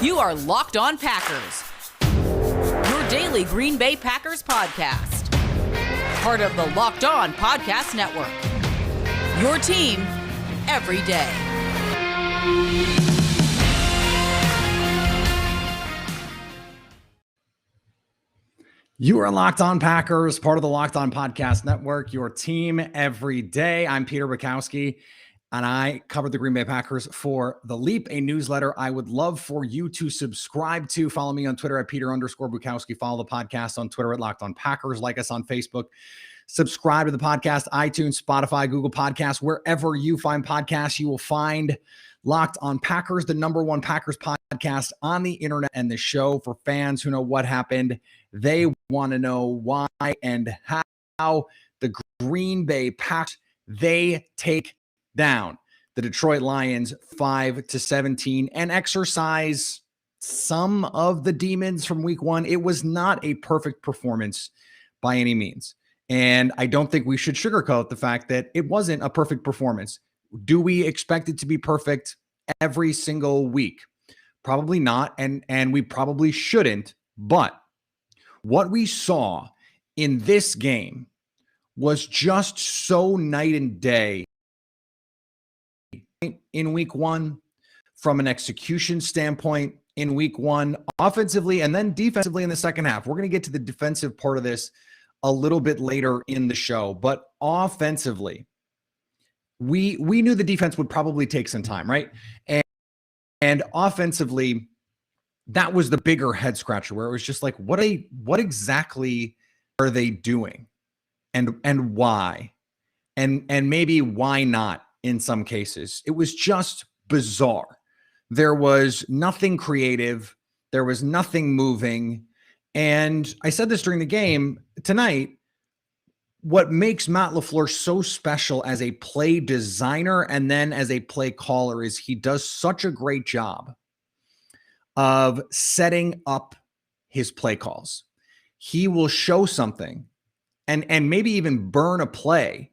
You are Locked On Packers, your daily Green Bay Packers podcast. Part of the Locked On Podcast Network, your team every day. You are Locked On Packers, part of the Locked On Podcast Network, your team every day. I'm Peter Bukowski, and I cover the Green Bay Packers for The Leap, a newsletter I would love for you to subscribe to. Follow me on Twitter at Peter_Bukowski. Follow the podcast on Twitter at Locked On Packers. Like us on Facebook. Subscribe to the podcast, iTunes, Spotify, Google Podcasts. Wherever you find podcasts, you will find Locked On Packers, the number one Packers podcast on the internet, and the show for fans who know what happened. They want to know why and how the Green Bay Packers, they take down the Detroit Lions 5-17 and exercise some of the demons from week one. It was not a perfect performance by any means. And I don't think we should sugarcoat the fact that it wasn't a perfect performance. Do we expect it to be perfect every single week? Probably not. And we probably shouldn't. But what we saw in this game was just so night and day in week one, from an execution standpoint in week one, offensively, and then defensively in the second half. We're going to get to the defensive part of this a little bit later in the show, but offensively, we knew the defense would probably take some time, right? And offensively, that was the bigger head scratcher, where it was just like, what exactly are they doing, and why, and maybe why not in some cases. It was just bizarre. There was nothing creative. There was nothing moving. And I said this during the game tonight, what makes Matt LaFleur so special as a play designer and then as a play caller is he does such a great job of setting up his play calls. He will show something and maybe even burn a play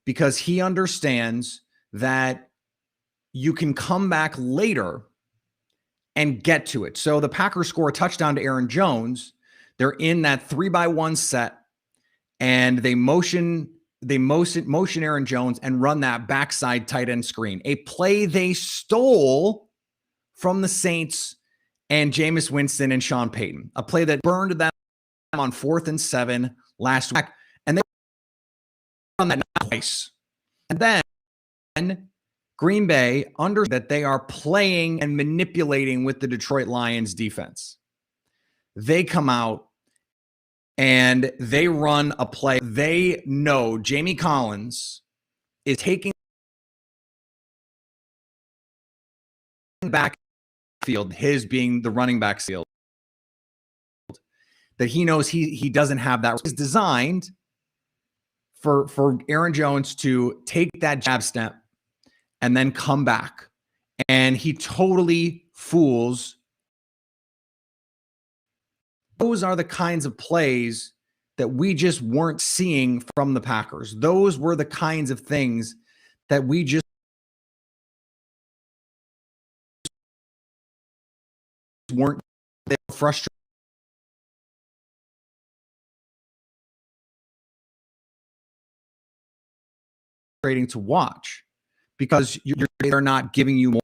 because he understands that you can come back later and get to it. So the Packers score a touchdown to Aaron Jones. They're in that 3-by-1 set, and they motion Aaron Jones and run that backside tight end screen, a play they stole from the Saints and Jameis Winston and Sean Payton, a play that burned them on 4th and 7 last week. And they run that twice. And then Green Bay under that they are playing and manipulating with the Detroit Lions defense. They come out and they run a play. They know Jamie Collins is taking back field, his being the running back field, that he knows he doesn't have that. It's designed for Aaron Jones to take that jab step and then come back. And he totally fools. Those are the kinds of plays that we just weren't seeing from the Packers. Those were the kinds of things that we just weren't. They were frustrating to watch because they're not giving you more.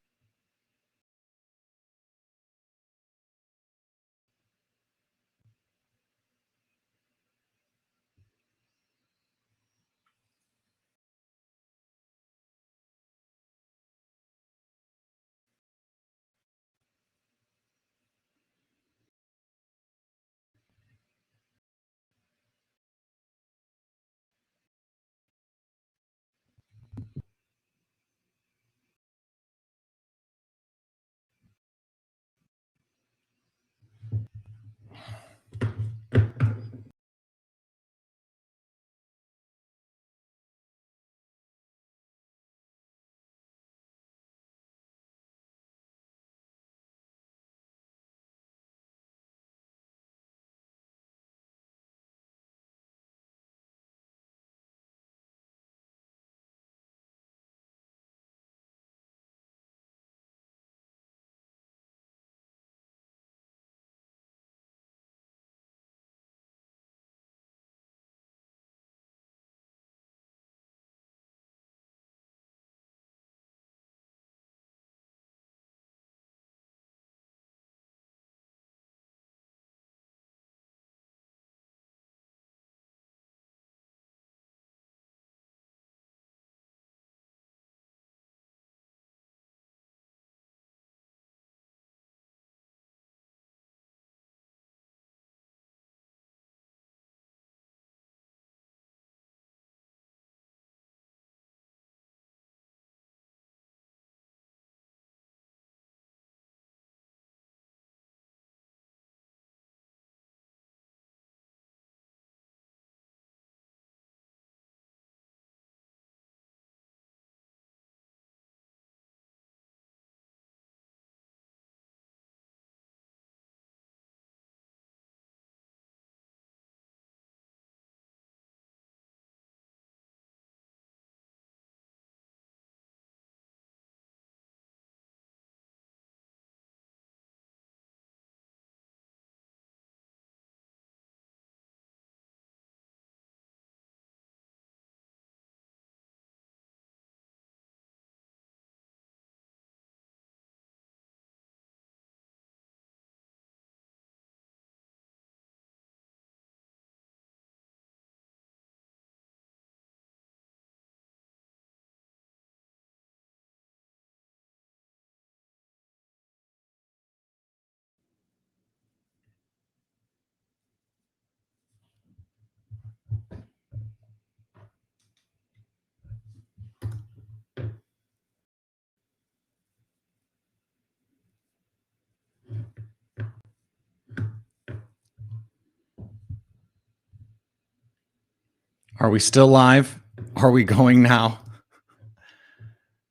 Are we still live? Are we going now?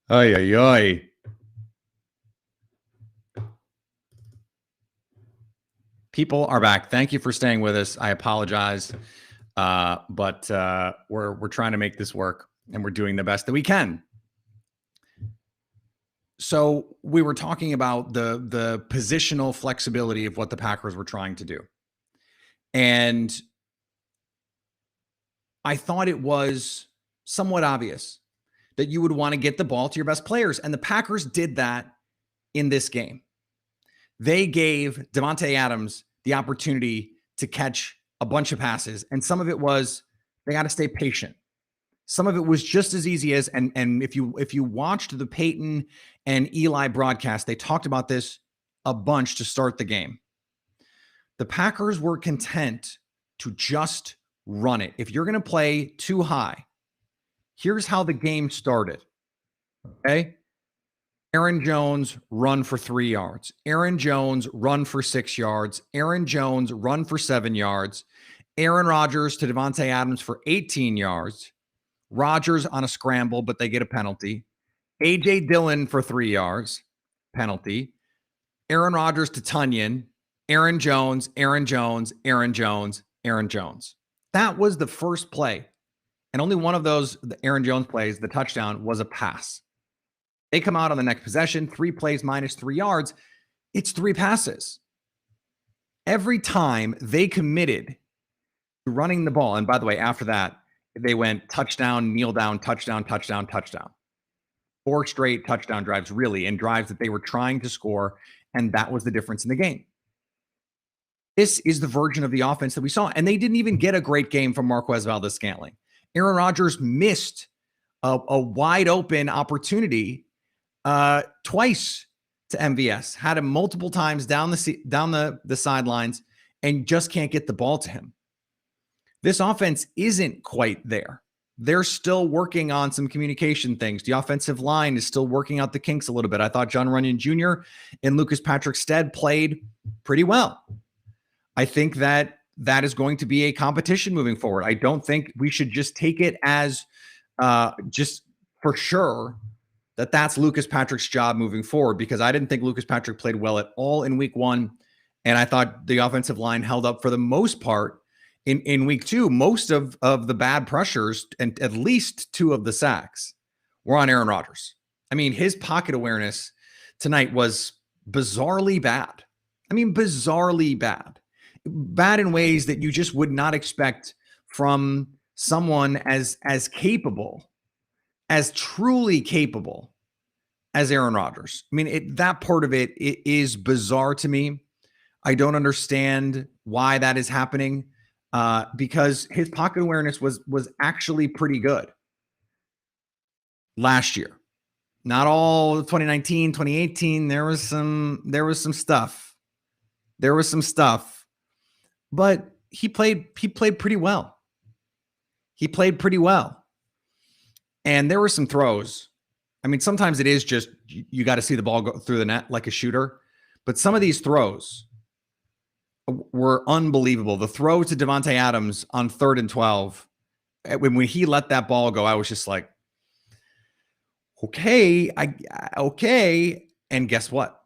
Oy, oy, oy. People are back. Thank you for staying with us. I apologize, but we're trying to make this work, and we're doing the best that we can. So we were talking about the positional flexibility of what the Packers were trying to do, and I thought it was somewhat obvious that you would want to get the ball to your best players. And the Packers did that in this game. They gave Davante Adams the opportunity to catch a bunch of passes. And some of it was, they got to stay patient. Some of it was just as easy as, and if you watched the Peyton and Eli broadcast, they talked about this a bunch to start the game. The Packers were content to just run it. If you're going to play too high, here's how the game started. Okay. Aaron Jones, run for 3 yards. Aaron Jones, run for 6 yards. Aaron Jones, run for 7 yards. Aaron Rodgers to Davante Adams for 18 yards. Rodgers on a scramble, but they get a penalty. A.J. Dillon for 3 yards. Penalty. Aaron Rodgers to Tunyon. Aaron Jones, Aaron Jones, Aaron Jones, Aaron Jones. That was the first play. And only one of those, the Aaron Jones plays, the touchdown, was a pass. They come out on the next possession, 3 plays minus 3 yards. It's 3 passes. Every time they committed to running the ball, and by the way, after that, they went touchdown, kneel down, touchdown, touchdown, touchdown. 4 straight touchdown drives, really, and drives that they were trying to score, and that was the difference in the game. This is the version of the offense that we saw, and they didn't even get a great game from Marquez Valdes-Scantling. Aaron Rodgers missed a wide open opportunity twice to MVS, had him multiple times down the sidelines, and just can't get the ball to him. This offense isn't quite there. They're still working on some communication things. The offensive line is still working out the kinks a little bit. I thought John Runyon Jr. and Lucas Patrick Stead played pretty well. I think that is going to be a competition moving forward. I don't think we should just take it as just for sure that that's Lucas Patrick's job moving forward, because I didn't think Lucas Patrick played well at all in week 1. And I thought the offensive line held up for the most part in week 2. Most of the bad pressures and at least 2 of the sacks were on Aaron Rodgers. I mean, his pocket awareness tonight was bizarrely bad. I mean, bizarrely bad. Bad in ways that you just would not expect from someone as capable, as truly capable as Aaron Rodgers. I mean, that part of it is bizarre to me. I don't understand why that is happening, because his pocket awareness was actually pretty good last year. Not all 2019, 2018. There was some stuff. There was some stuff. But he played pretty well. He played pretty well. And there were some throws. I mean, sometimes it is just you got to see the ball go through the net like a shooter. But some of these throws were unbelievable. The throw to Davante Adams on 3rd and 12, when he let that ball go, I was just like, okay. And guess what?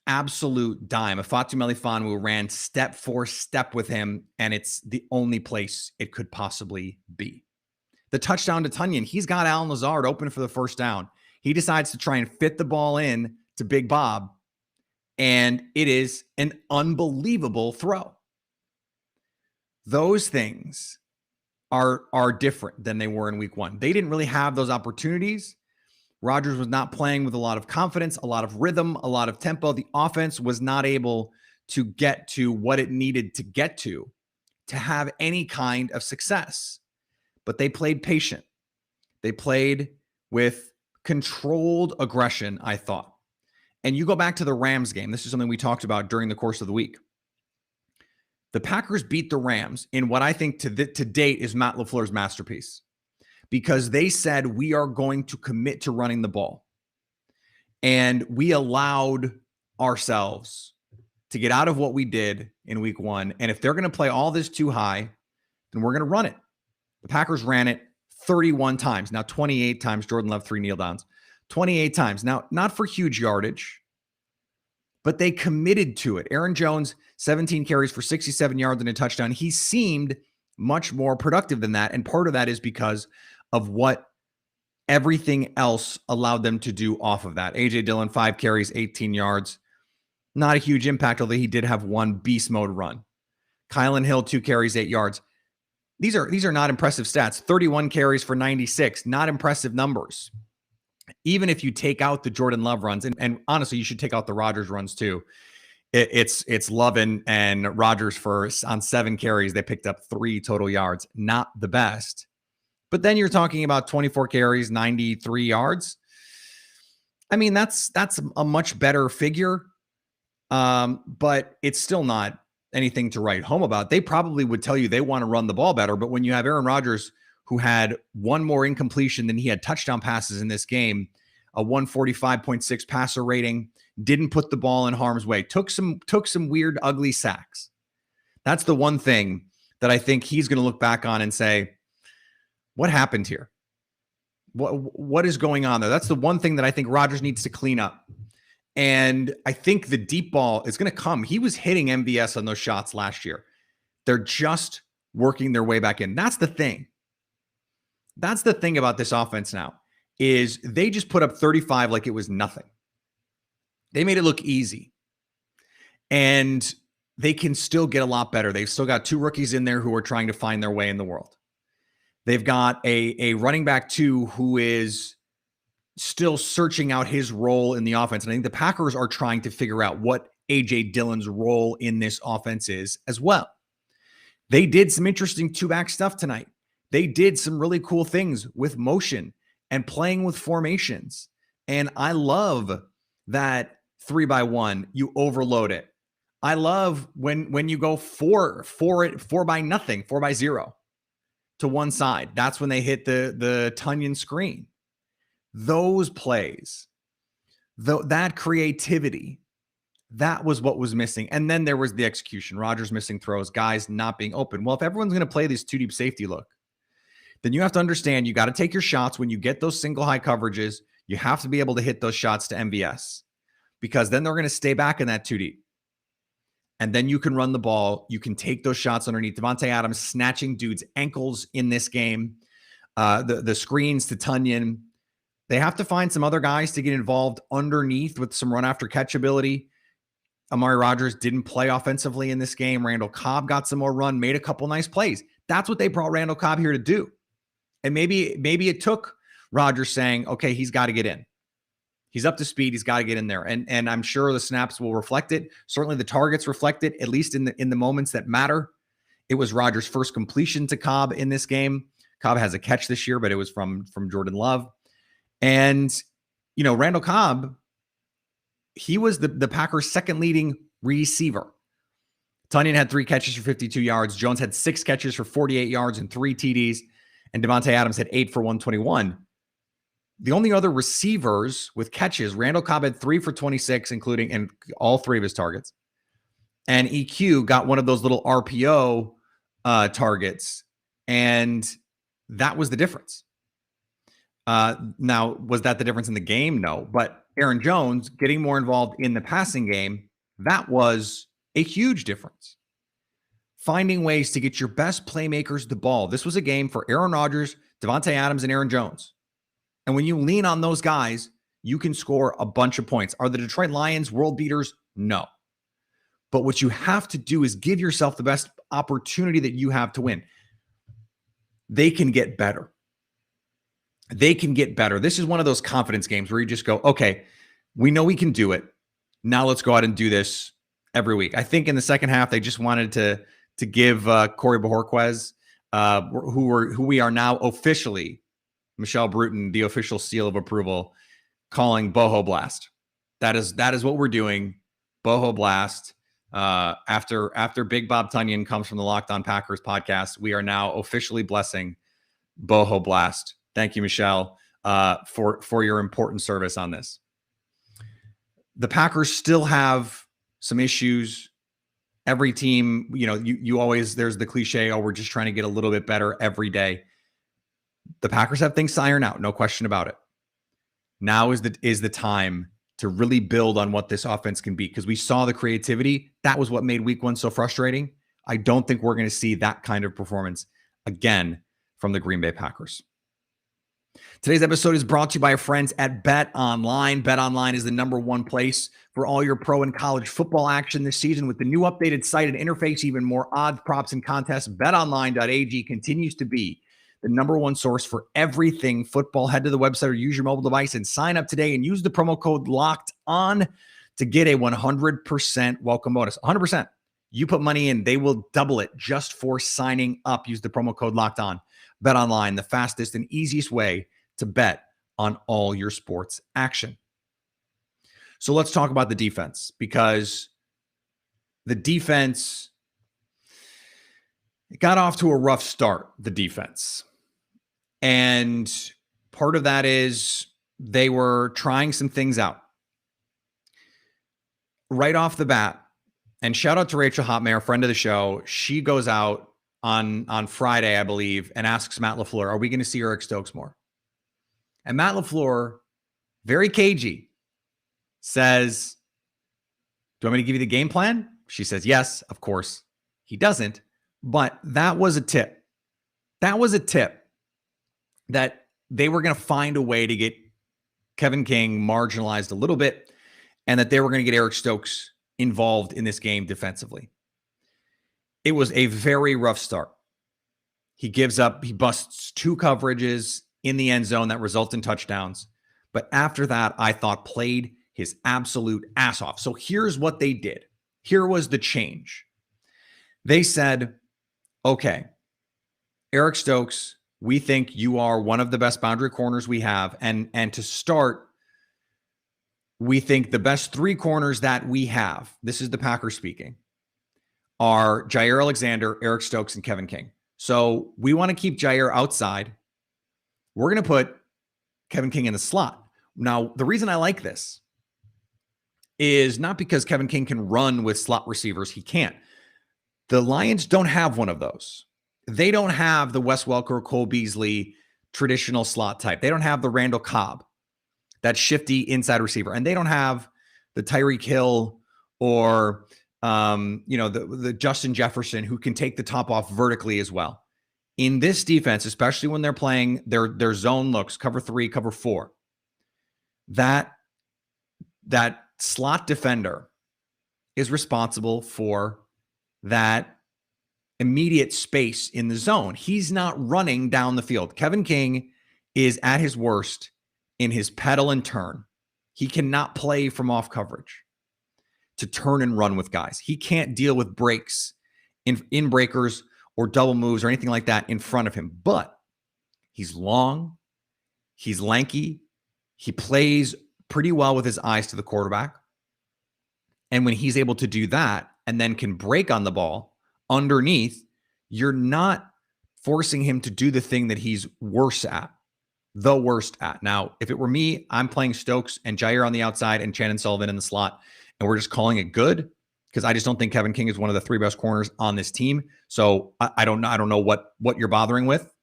Absolute dime. Afatu Melifonwu ran step for step with him, and it's the only place it could possibly be. The touchdown to Tunyon, he's got Allen Lazard open for the first down. He decides to try and fit the ball in to Big Bob, and it is an unbelievable throw. Those things are different than they were in week 1. They didn't really have those opportunities. Rodgers was not playing with a lot of confidence, a lot of rhythm, a lot of tempo. The offense was not able to get to what it needed to get to have any kind of success. But they played patient. They played with controlled aggression, I thought. And you go back to the Rams game. This is something we talked about during the course of the week. The Packers beat the Rams in what I think to date is Matt LaFleur's masterpiece, because they said, we are going to commit to running the ball. And we allowed ourselves to get out of what we did in week 1. And if they're going to play all this too high, then we're going to run it. The Packers ran it 31 times. Now 28 times. Jordan Love 3 kneel downs. 28 times. Now, not for huge yardage, but they committed to it. Aaron Jones, 17 carries for 67 yards and a touchdown. He seemed much more productive than that. And part of that is because of what everything else allowed them to do off of that. A.J. Dillon, 5 carries, 18 yards. Not a huge impact, although he did have one beast mode run. Kylan Hill, 2 carries, 8 yards. These are not impressive stats. 31 carries for 96, not impressive numbers. Even if you take out the Jordan Love runs, and honestly, you should take out the Rodgers runs too. It's Love and Rodgers on 7 carries. They picked up 3 total yards. Not the best. But then you're talking about 24 carries, 93 yards. I mean, that's a much better figure. But it's still not anything to write home about. They probably would tell you they want to run the ball better. But when you have Aaron Rodgers, who had one more incompletion than he had touchdown passes in this game, a 145.6 passer rating, didn't put the ball in harm's way, took some weird, ugly sacks. That's the one thing that I think he's going to look back on and say, what happened here? What is going on there? That's the one thing that I think Rodgers needs to clean up. And I think the deep ball is going to come. He was hitting MVS on those shots last year. They're just working their way back in. That's the thing. That's the thing about this offense now, is they just put up 35 like it was nothing. They made it look easy. And they can still get a lot better. They've still got 2 rookies in there who are trying to find their way in the world. They've got a running back too who is still searching out his role in the offense. And I think the Packers are trying to figure out what A.J. Dillon's role in this offense is as well. They did some interesting 2-back stuff tonight. They did some really cool things with motion and playing with formations. And I love that 3-by-1, you overload it. I love when you go 4-by-0 to one side. That's when they hit the Tunyon screen. Those plays, that creativity, that was what was missing. And then there was the execution. Rodgers missing throws, guys not being open. Well, if everyone's going to play this 2-deep safety look, then you have to understand you got to take your shots when you get those single high coverages. You have to be able to hit those shots to MVS, because then they're going to stay back in that 2-deep. And then you can run the ball. You can take those shots underneath. Davante Adams snatching dudes' ankles in this game. The screens to Tunyon. They have to find some other guys to get involved underneath with some run after catch ability. Amari Rodgers didn't play offensively in this game. Randall Cobb got some more run, made a couple nice plays. That's what they brought Randall Cobb here to do. And maybe it took Rodgers saying, okay, he's got to get in. He's up to speed. He's got to get in there. And I'm sure the snaps will reflect it. Certainly the targets reflect it, at least in the moments that matter. It was Rodgers' first completion to Cobb in this game. Cobb has a catch this year, but it was from Jordan Love. And, Randall Cobb, he was the Packers' second leading receiver. Tunyon had 3 catches for 52 yards. Jones had 6 catches for 48 yards and 3 TDs. And Davante Adams had 8 for 121. The only other receivers with catches, Randall Cobb had 3 for 26, including all 3 of his targets. And EQ got one of those little RPO targets. And that was the difference. Now, was that the difference in the game? No. But Aaron Jones getting more involved in the passing game, that was a huge difference. Finding ways to get your best playmakers the ball. This was a game for Aaron Rodgers, Davante Adams, and Aaron Jones. And when you lean on those guys, you can score a bunch of points. Are the Detroit Lions world beaters? No. But what you have to do is give yourself the best opportunity that you have to win. They can get better. They can get better. This is one of those confidence games where you just go, okay, we know we can do it. Now let's go out and do this every week. I think in the second half, they just wanted to give Corey Bojorquez, who we are now officially, Michelle Bruton, the official seal of approval, calling Boho Blast. That is what we're doing. Boho Blast. After Big Bob Tunyon comes from the Locked On Packers podcast, we are now officially blessing Boho Blast. Thank you, Michelle, for your important service on this. The Packers still have some issues Every team, you always, there's the cliche, oh, we're just trying to get a little bit better every day. The Packers have things to iron out, no question about it. Now is the time to really build on what this offense can be, because we saw the creativity. That was what made week 1 so frustrating. I don't think we're going to see that kind of performance again from the Green Bay Packers. Today's episode is brought to you by our friends at BetOnline. BetOnline is the #1 place for all your pro and college football action this season. With the new updated site and interface, even more odds, props, and contests, BetOnline.ag continues to be the #1 source for everything football. Head to the website or use your mobile device and sign up today and use the promo code LOCKEDON to get a 100% welcome bonus. 100%. You put money in, they will double it just for signing up. Use the promo code LOCKEDON. BetOnline, the fastest and easiest way to bet on all your sports action. So let's talk about the defense, because the defense got off to a rough start, the defense. And part of that is they were trying some things out. Right off the bat, and shout out to Rachel Hotmayer, friend of the show. She goes out on Friday, I believe, and asks Matt LaFleur, are we going to see Eric Stokes more? And Matt LaFleur, very cagey, says, do you want me to give you the game plan? She says, yes, of course. He doesn't, but that was a tip. That was a tip that they were going to find a way to get Kevin King marginalized a little bit, and that they were going to get Eric Stokes involved in this game defensively. It was a very rough start. He busts 2 coverages in the end zone that result in touchdowns. But after that, I thought played his absolute ass off. So here's what they did. Here was the change. They said, okay, Eric Stokes, we think you are one of the best boundary corners we have. And to start, we think the best 3 corners that we have, this is the Packers speaking, are Jaire Alexander, Eric Stokes, and Kevin King. So we want to keep Jaire outside. We're going to put Kevin King in the slot. Now, the reason I like this is not because Kevin King can run with slot receivers. He can't. The Lions don't have one of those. They don't have the Wes Welker, Cole Beasley traditional slot type. They don't have the Randall Cobb, that shifty inside receiver. And they don't have the Tyreek Hill or the Justin Jefferson, who can take the top off vertically as well. In this defense, especially when they're playing their zone looks, cover 3, cover 4, that slot defender is responsible for that immediate space in the zone. He's not running down the field. Kevin King is at his worst in his pedal and turn. He cannot play from off coverage to turn and run with guys. He can't deal with breaks in breakers or double moves or anything like that in front of him. But he's long, he's lanky, he plays pretty well with his eyes to the quarterback. And when he's able to do that and then can break on the ball underneath, you're not forcing him to do the thing that he's the worst at. Now, if it were me, I'm playing Stokes and Jaire on the outside and Chandon Sullivan in the slot, and we're just calling it good, because I just don't think Kevin King is one of the 3 best corners on this team. So I don't know what you're bothering with.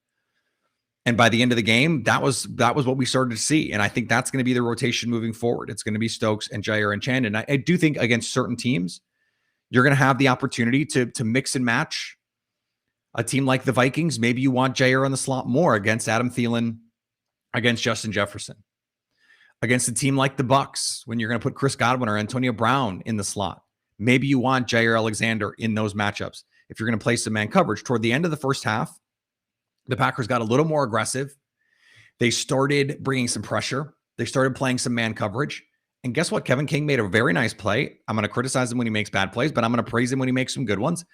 And by the end of the game, that was what we started to see. And I think that's going to be the rotation moving forward. It's going to be Stokes and Jaire and Chandon. I do think against certain teams, you're going to have the opportunity to mix and match. A team like the Vikings, maybe you want Jaire on the slot more against Adam Thielen, against Justin Jefferson. Against a team like the Bucks, when you're going to put Chris Godwin or Antonio Brown in the slot, maybe you want Jaire Alexander in those matchups. If you're going to play some man coverage toward the end of the first half, the Packers got a little more aggressive. They started bringing some pressure. They started playing some man coverage. And guess what? Kevin King made a very nice play. I'm going to criticize him when he makes bad plays, but I'm going to praise him when he makes some good ones.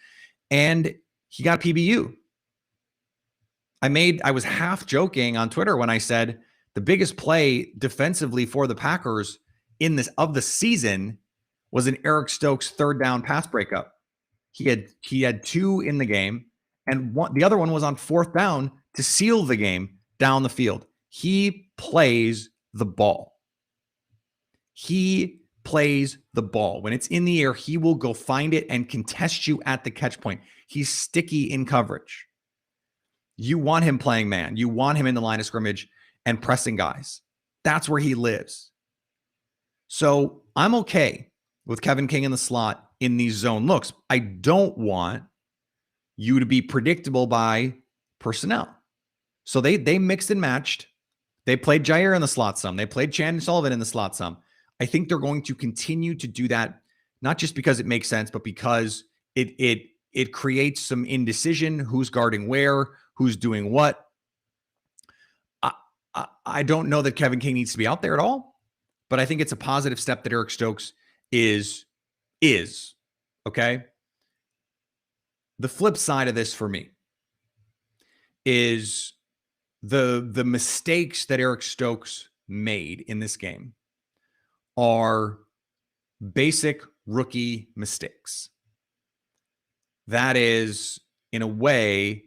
And he got PBU. I was half joking on Twitter when I said the biggest play defensively for the Packers of the season was an Eric Stokes 3rd down pass breakup. He had 2 in the game, and the other one was on 4th down to seal the game down the field. He plays the ball. He plays the ball. When it's in the air, he will go find it and contest you at the catch point. He's sticky in coverage. You want him playing man. You want him in the line of scrimmage and pressing guys. That's where he lives. So I'm okay with Kevin King in the slot in these zone looks. I don't want you to be predictable by personnel. So they mixed and matched. They played Jair in the slot some. They played Chandon Sullivan in the slot some. I think they're going to continue to do that, not just because it makes sense, but because it creates some indecision. Who's guarding where? Who's doing what? I don't know that Kevin King needs to be out there at all, but I think it's a positive step that Eric Stokes is okay. The flip side of this for me is the mistakes that Eric Stokes made in this game are basic rookie mistakes. That is, in a way,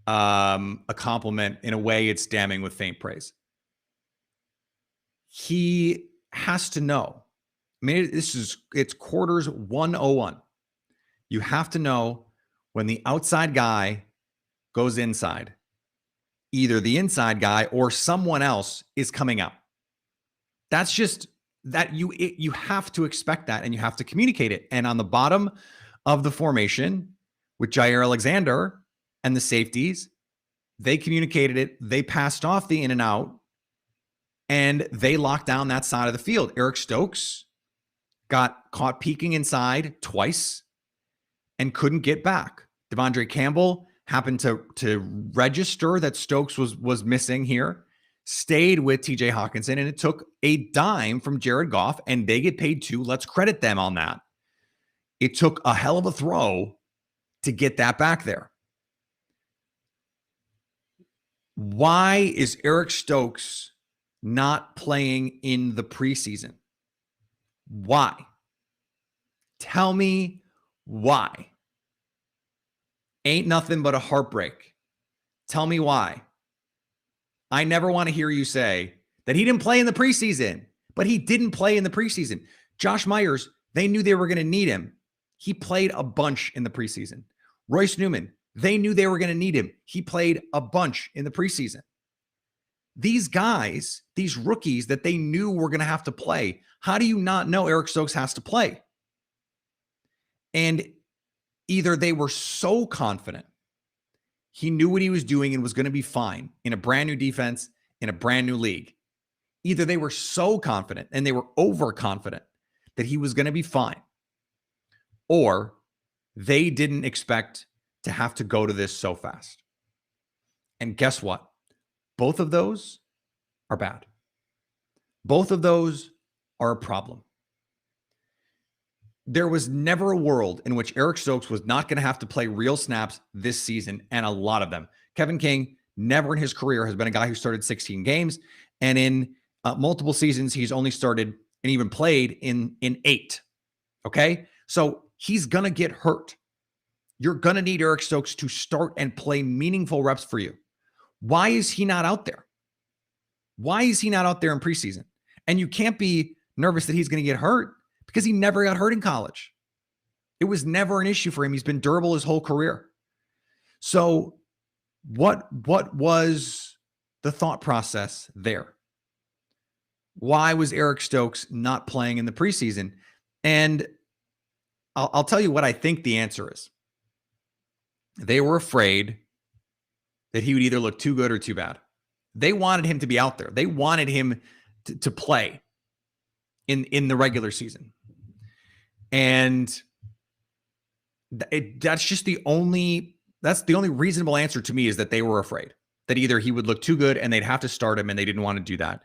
a compliment. In a way, it's damning with faint praise. He has to know. I mean, it's quarters 101. You have to know when the outside guy goes inside, either the inside guy or someone else is coming out. That's just that you have to expect that, and you have to communicate it. And on the bottom of the formation with Jair Alexander and the safeties, they communicated it. They passed off the in and out, and they locked down that side of the field. Eric Stokes got caught peeking inside twice and couldn't get back. Devondre Campbell happened to register that Stokes was missing here, stayed with TJ Hawkinson, and it took a dime from Jared Goff, and they get paid too. Let's credit them on that. It took a hell of a throw to get that back there. Why is Eric Stokes not playing in the preseason? Why? Tell me why. Ain't nothing but a heartbreak. Tell me why. I never want to hear you say that he didn't play in the preseason, but he didn't play in the preseason. Josh Myers, they knew they were going to need him. He played a bunch in the preseason. Royce Newman, they knew they were going to need him. He played a bunch in the preseason. These guys, these rookies that they knew were going to have to play, how do you not know Eric Stokes has to play? And either they were so confident he knew what he was doing and was going to be fine in a brand new defense, in a brand new league. Either they were so confident and they were overconfident that he was going to be fine, or they didn't expect to have to go to this so fast. And guess what? Both of those are bad. Both of those are a problem. There was never a world in which Eric Stokes was not going to have to play real snaps this season, and a lot of them. Kevin King, never in his career has been a guy who started 16 games, and in multiple seasons, he's only started and even played in 8. Okay? So he's going to get hurt. You're going to need Eric Stokes to start and play meaningful reps for you. Why is he not out there? Why is he not out there in preseason? And you can't be nervous that he's going to get hurt, because he never got hurt in college. It was never an issue for him. He's been durable his whole career. So what was the thought process there? Why was Eric Stokes not playing in the preseason? And I'll tell you what I think the answer is. They were afraid that he would either look too good or too bad. They wanted him to be out there. They wanted him to play in the regular season. And that's the only reasonable answer to me, is that they were afraid that either he would look too good and they'd have to start him and they didn't want to do that,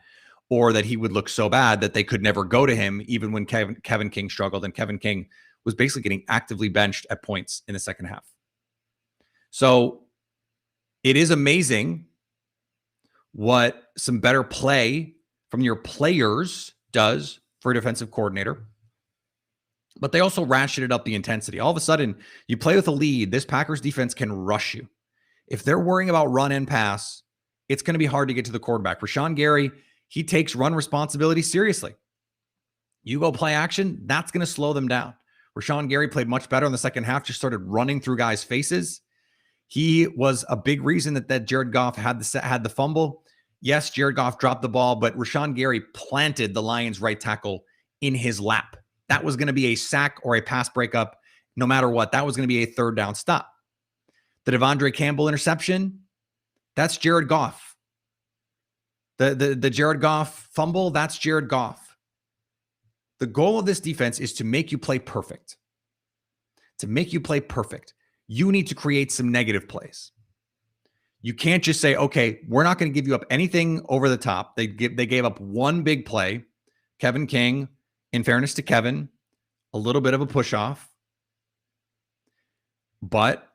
or that he would look so bad that they could never go to him even when Kevin King struggled, and Kevin King was basically getting actively benched at points in the second half. So it is amazing what some better play from your players does for a defensive coordinator. But they also ratcheted up the intensity. All of a sudden, you play with a lead. This Packers defense can rush you. If they're worrying about run and pass, it's going to be hard to get to the quarterback. Rashawn Gary, he takes run responsibility seriously. You go play action, that's going to slow them down. Rashawn Gary played much better in the second half, just started running through guys' faces. He was a big reason that Jared Goff had the fumble. Yes, Jared Goff dropped the ball, but Rashawn Gary planted the Lions' right tackle in his lap. That was going to be a sack or a pass breakup. No matter what, that was going to be a third down stop. The Devondre Campbell interception, that's Jared Goff. The Jared Goff fumble, that's Jared Goff. The goal of this defense is to make you play perfect. To make you play perfect, you need to create some negative plays. You can't just say, okay, we're not going to give you up anything over the top. They gave up one big play. Kevin King, in fairness to Kevin, a little bit of a push-off. But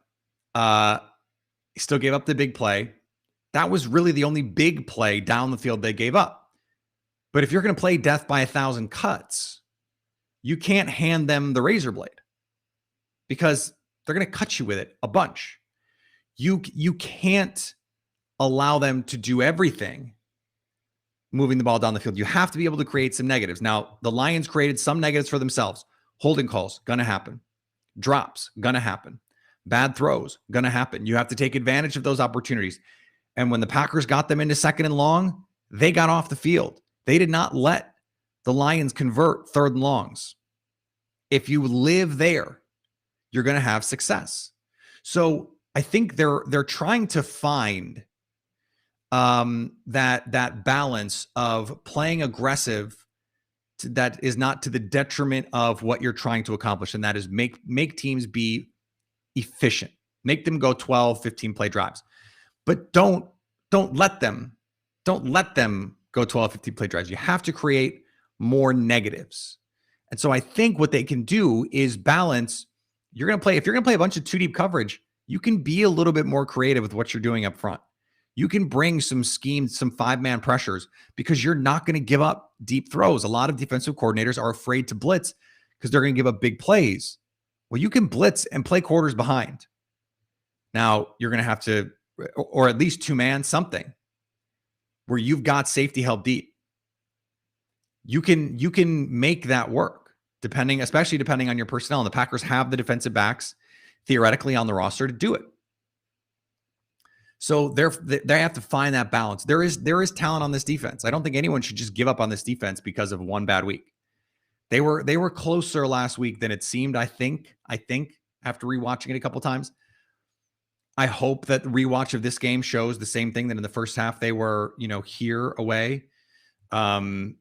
he still gave up the big play. That was really the only big play down the field they gave up. But if you're going to play death by 1,000 cuts, you can't hand them the razor blade because they're going to cut you with it a bunch. You can't allow them to do everything moving the ball down the field. You have to be able to create some negatives. Now, the Lions created some negatives for themselves. Holding calls, going to happen. Drops, going to happen. Bad throws, going to happen. You have to take advantage of those opportunities. And when the Packers got them into second and long, they got off the field. They did not let the Lions convert third and longs. If you live there, you're going to have success. So I think they're trying to find that balance of playing aggressive that is not to the detriment of what you're trying to accomplish, and that is make teams be efficient. Make them go 12, 15 play drives. But don't let them go 12, 15 play drives. You have to create more negatives. And so I think what they can do is balance. If you're going to play a bunch of 2 deep coverage, you can be a little bit more creative with what you're doing up front. You can bring some schemes, some 5-man pressures, because you're not going to give up deep throws. A lot of defensive coordinators are afraid to blitz because they're going to give up big plays. Well, you can blitz and play quarters behind. Now, you're going to have to, or at least 2-man something, where you've got safety held deep. You can make that work, especially depending on your personnel. And the Packers have the defensive backs theoretically on the roster to do it. So they have to find that balance. There is talent on this defense. I don't think anyone should just give up on this defense because of one bad week. They were closer last week than it seemed. I think after rewatching it a couple times, I hope that the rewatch of this game shows the same thing, that in the first half they were, here away. Kevin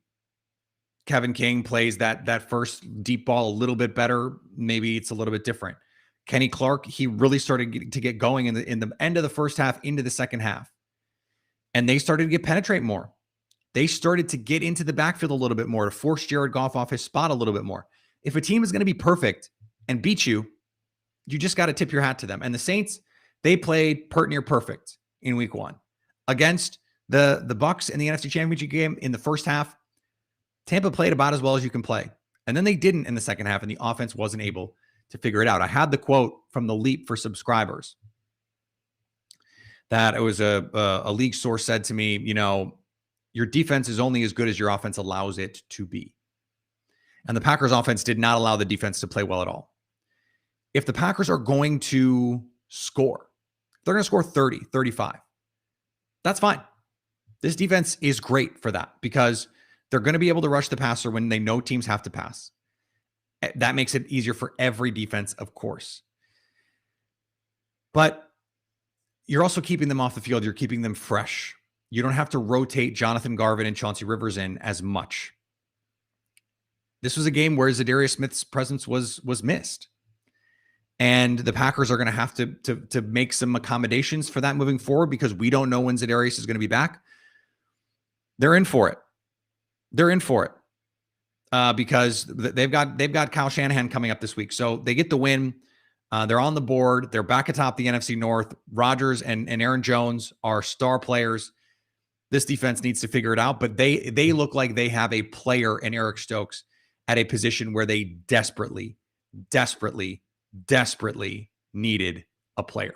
King plays that first deep ball a little bit better. Maybe it's a little bit different. Kenny Clark, he really started to get going in the end of the first half into the second half. And they started to penetrate more. They started to get into the backfield a little bit more to force Jared Goff off his spot a little bit more. If a team is going to be perfect and beat you, you just got to tip your hat to them. And the Saints, they played pert near perfect in week 1 against the Bucs in the NFC Championship game. In the first half, Tampa played about as well as you can play. And then they didn't in the second half, and the offense wasn't able to figure it out. I had the quote from the Leap for subscribers that it was a league source said to me, your defense is only as good as your offense allows it to be. And the Packers offense did not allow the defense to play well at all. If the Packers are going to score, they're going to score 30, 35. That's fine. This defense is great for that because they're going to be able to rush the passer when they know teams have to pass. That makes it easier for every defense, of course. But you're also keeping them off the field. You're keeping them fresh. You don't have to rotate Jonathan Garvin and Chauncey Rivers in as much. This was a game where Zadarius Smith's presence was missed. And the Packers are going to have to make some accommodations for that moving forward because we don't know when Zadarius is going to be back. They're in for it. Because they've got Kyle Shanahan coming up this week. So they get the win. They're on the board. They're back atop the NFC North. Rodgers and Aaron Jones are star players. This defense needs to figure it out, but they look like they have a player in Eric Stokes at a position where they desperately needed a player.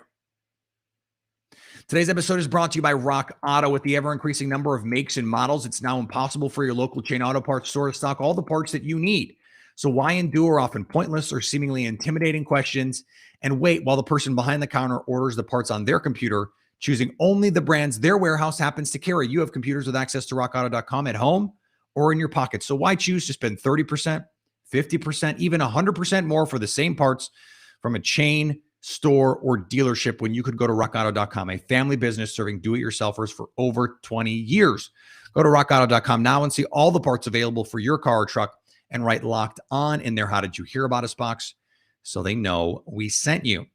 Today's episode is brought to you by Rock Auto. With the ever-increasing number of makes and models, it's now impossible for your local chain auto parts store to stock all the parts that you need. So why endure often pointless or seemingly intimidating questions and wait while the person behind the counter orders the parts on their computer, choosing only the brands their warehouse happens to carry? You have computers with access to rockauto.com at home or in your pocket. So why choose to spend 30%, 50%, even 100% more for the same parts from a chain, store, or dealership when you could go to rockauto.com, a family business serving do-it-yourselfers for over 20 years. Go to rockauto.com now and see all the parts available for your car or truck and write Locked On in their How Did You Hear About Us box so they know we sent you.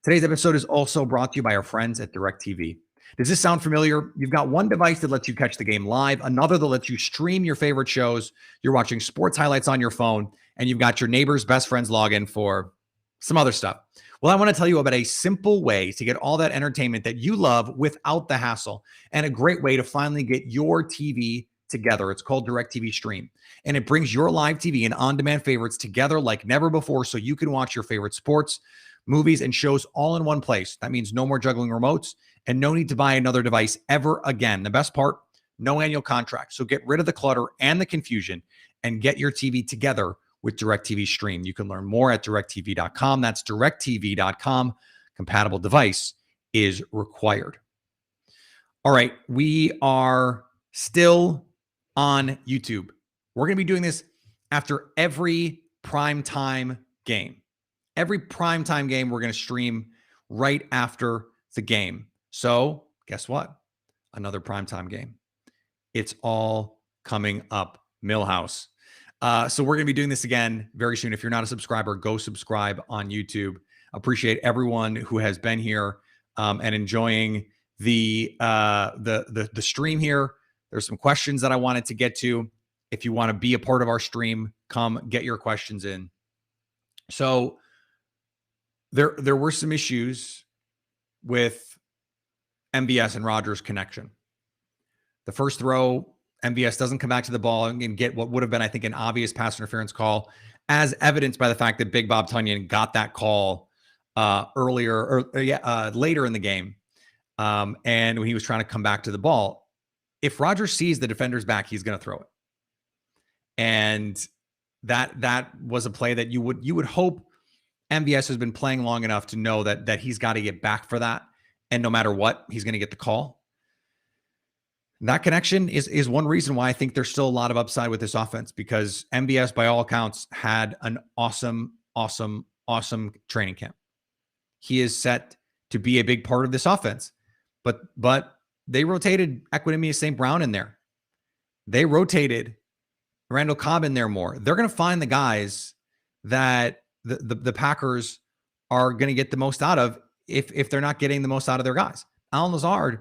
Today's episode is also brought to you by our friends at DirecTV. Does this sound familiar? You've got one device that lets you catch the game live, another that lets you stream your favorite shows, you're watching sports highlights on your phone, and you've got your neighbor's best friend's login for some other stuff. Well, I want to tell you about a simple way to get all that entertainment that you love without the hassle, and a great way to finally get your TV together. It's called DirecTV Stream, and it brings your live TV and on-demand favorites together like never before so you can watch your favorite sports, movies, and shows all in one place. That means no more juggling remotes and no need to buy another device ever again. The best part, no annual contract. So get rid of the clutter and the confusion and get your TV together with DirecTV Stream. You can learn more at directtv.com. That's directtv.com. Compatible device is required. All right, we are still on YouTube. We're going to be doing this after every primetime game. Every primetime game, we're going to stream right after the game. So guess what? Another primetime game. It's all coming up, Millhouse. So we're going to be doing this again very soon. If you're not a subscriber, go subscribe on YouTube. Appreciate everyone who has been here and enjoying the stream here. There's some questions that I wanted to get to. If you want to be a part of our stream, come get your questions in. So there were some issues with MVS and Rodgers' connection. The first throw, MVS doesn't come back to the ball and get what would have been, I think, an obvious pass interference call, as evidenced by the fact that Big Bob Tonyan got that call later in the game. And when he was trying to come back to the ball, if Rodgers sees the defender's back, he's going to throw it. And that was a play that you would hope MVS has been playing long enough to know that he's got to get back for that. And no matter what, he's going to get the call. That connection is one reason why I think there's still a lot of upside with this offense, because MVS, by all accounts, had an awesome training camp. He is set to be a big part of this offense. But they rotated Equanimeous St. Brown in there. They rotated Randall Cobb in there more. They're going to find the guys that the Packers are going to get the most out of if they're not getting the most out of their guys. Allen Lazard,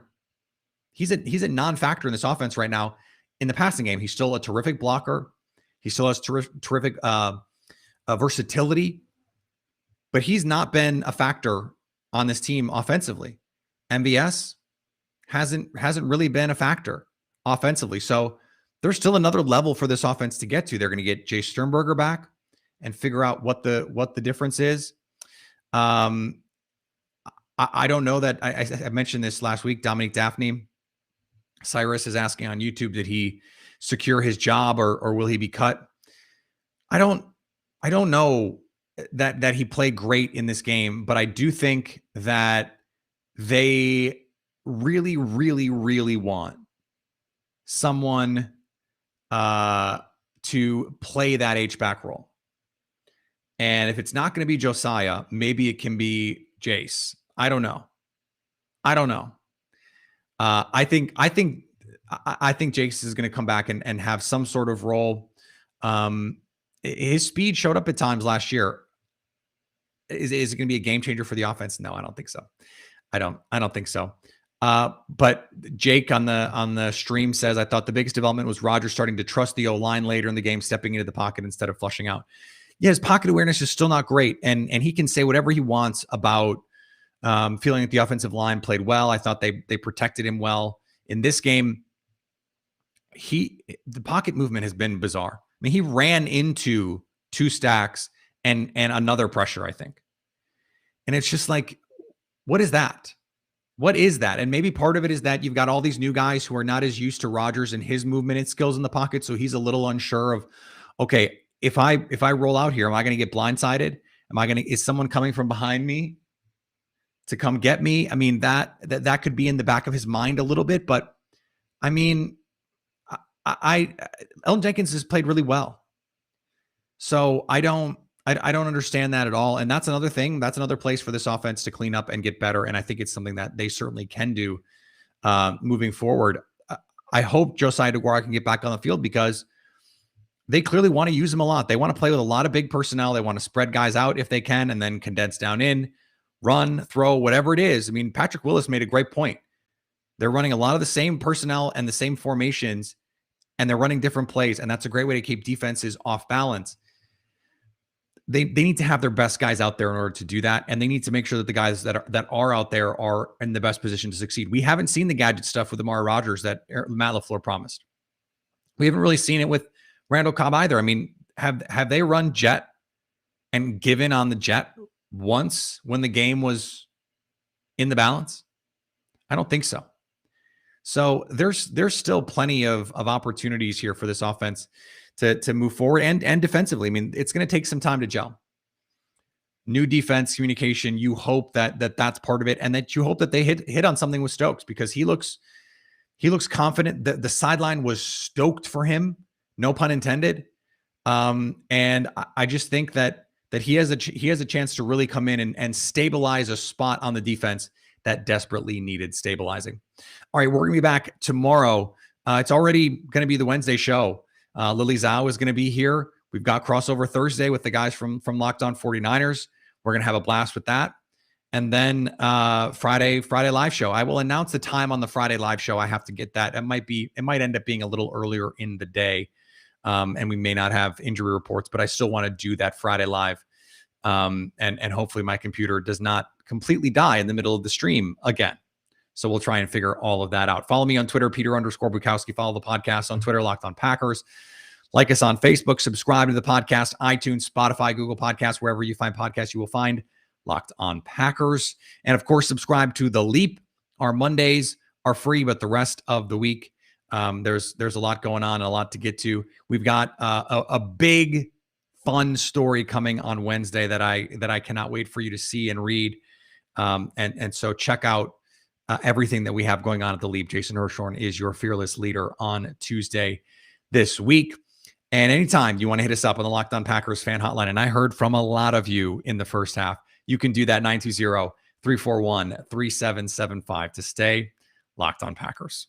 he's a non-factor in this offense right now in the passing game. He's still a terrific blocker. He still has terrific versatility, but he's not been a factor on this team offensively. MVS hasn't really been a factor offensively. So there's still another level for this offense to get to. They're going to get Jay Sternberger back and figure out what the difference is. I don't know that I mentioned this last week. Dominique Daphne Cyrus is asking on YouTube, did he secure his job or will he be cut? I don't know that he played great in this game, but I do think that they really, really, really want someone to play that H-back role. And if it's not going to be Josiah, maybe it can be Jace. I don't know. I think Jace is going to come back and have some sort of role. His speed showed up at times last year. Is it going to be a game changer for the offense? No, I don't think so. I don't think so. But Jake on the stream says, I thought the biggest development was Rodgers starting to trust the O-line later in the game, stepping into the pocket instead of flushing out. Yeah, his pocket awareness is still not great. And he can say whatever he wants about feeling that the offensive line played well. I thought they protected him well. In this game, the pocket movement has been bizarre. I mean, he ran into two stacks and another pressure, I think. And it's just like, what is that? What is that? And maybe part of it is that you've got all these new guys who are not as used to Rodgers and his movement and skills in the pocket. So he's a little unsure of, okay, if I roll out here, am I going to get blindsided? Is someone coming from behind me to come get me? I mean, that could be in the back of his mind a little bit, but I mean, Elgton Jenkins has played really well. So I don't understand that at all. And that's another thing. That's another place for this offense to clean up and get better. And I think it's something that they certainly can do moving forward. I hope Josiah DeGuara can get back on the field because they clearly want to use him a lot. They want to play with a lot of big personnel. They want to spread guys out if they can and then condense down in, run, throw, whatever it is. I mean, Patrick Willis made a great point. They're running a lot of the same personnel and the same formations, and they're running different plays. And that's a great way to keep defenses off balance. They need to have their best guys out there in order to do that. And they need to make sure that the guys that are out there are in the best position to succeed. We haven't seen the gadget stuff with Aaron Rodgers that Matt LaFleur promised. We haven't really seen it with Randall Cobb either. I mean, have they run jet and given on the jet once when the game was in the balance? I don't think so. So there's still plenty of opportunities here for this offense to move forward and defensively. I mean, it's going to take some time to gel. New defense communication. You hope that's part of it, and that you hope that they hit on something with Stokes because he looks confident. The sideline was stoked for him, no pun intended. And I just think that he has a chance to really come in and stabilize a spot on the defense that desperately needed stabilizing. All right, we're going to be back tomorrow. It's already going to be the Wednesday show. Lily Zhao is going to be here. We've got crossover Thursday with the guys from Locked On 49ers. We're going to have a blast with that. And then Friday live show. I will announce the time on the Friday live show. I have to get that. It might end up being a little earlier in the day. And we may not have injury reports, but I still want to do that Friday live. And hopefully my computer does not completely die in the middle of the stream again. So we'll try and figure all of that out. Follow me on Twitter, Peter_Bukowski. Follow the podcast on Twitter, Locked On Packers. Like us on Facebook. Subscribe to the podcast, iTunes, Spotify, Google Podcasts, wherever you find podcasts, you will find Locked On Packers. And of course, subscribe to The Leap. Our Mondays are free, but the rest of the week, there's a lot going on and a lot to get to. We've got a big, fun story coming on Wednesday that I cannot wait for you to see and read. And so check out everything that we have going on at The Leap. Jason Hirschhorn is your fearless leader on Tuesday this week. And anytime you want to hit us up on the Locked On Packers fan hotline, and I heard from a lot of you in the first half, you can do that 920-341-3775 to stay Locked On Packers.